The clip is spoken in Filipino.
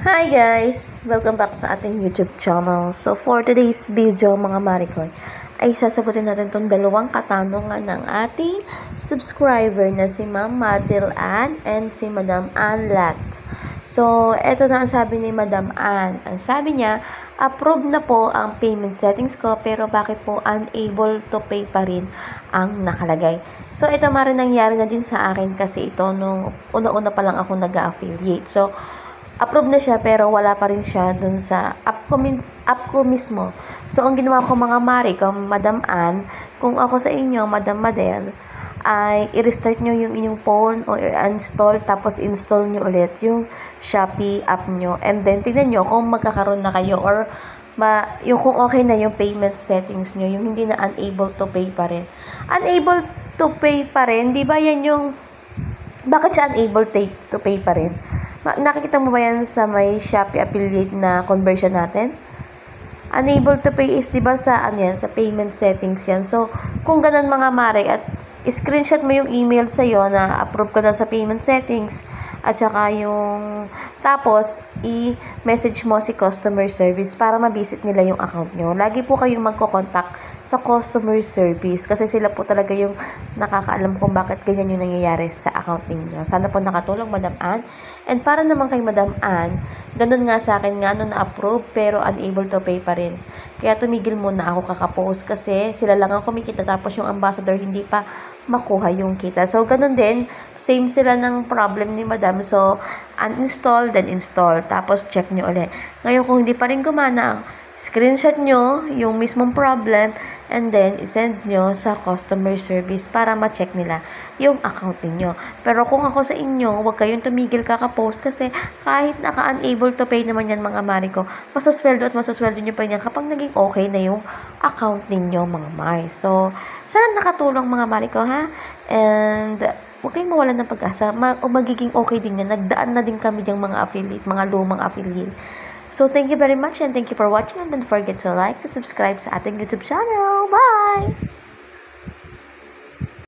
Hi guys! Welcome back sa ating YouTube channel. So for today's video mga marikoy, ay sasagutin natin itong dalawang katanungan ng ating subscriber na si Ma'am Madel Ann and si Madam Ann Lat. So eto na ang sabi ni Madam Ann. Ang sabi niya, approve na po ang payment settings ko pero bakit po unable to pay pa rin ang nakalagay. So ito maaaring nangyari na din sa akin kasi ito nung una-una pa lang ako nag-affiliate. So approve na siya pero wala pa rin siya dun sa app ko mismo. So, ang ginawa ko mga mari, kung Madam Ann, kung ako sa inyo, Madam Madel, ay i-restart nyo yung inyong phone o i-install tapos install nyo ulit yung Shopee app nyo. And then, tignan nyo kung magkakaroon na kayo or yung kung okay na yung payment settings nyo, yung hindi na unable to pay pa rin. Unable to pay pa rin, di ba yan yung, bakit siya unable to pay pa rin? Nakikita mo ba yan sa may Shopee affiliate na conversion natin? Unable to pay is, di ba, sa, sa payment settings yan. So, kung ganun mga mare, at screenshot mo yung email sa'yo na approve ka na sa payment settings, at saka yung, tapos, i-message mo si customer service para ma-visit nila yung account nyo. Lagi po kayong magko-contact sa customer service kasi sila po talaga yung nakakaalam kung bakit ganyan yung nangyayari sa account ninyo. Sana po nakatulong, Madam Ann. And para naman kay Madam Ann, ganun nga sa akin nga, na-approve pero unable to pay pa rin. Kaya tumigil muna ako kakapost kasi sila lang ang kumikita tapos yung ambassador hindi pa makuha yung kita. So, ganun din, same sila ng problem ni Madam. So, uninstall, then install. Tapos, check nyo ulit. Ngayon, kung hindi pa rin gumana, screenshot nyo yung mismong problem and then isend nyo sa customer service para ma-check nila yung account niyo. Pero kung ako sa inyo, huwag kayong tumigil kakapost kasi kahit naka-unable to pay naman yan mga mari ko, masasweldo at masasweldo nyo pa yan kapag naging okay na yung account ninyo mga mari. So, sana nakatulong mga mari ko ha? And huwag kayong mawalan ng pag-asa. Magiging okay din yan. Nagdaan na din kami diyang mga affiliate, mga lumang affiliate. So, thank you very much and thank you for watching and don't forget to like, to subscribe sa ating YouTube channel. Bye!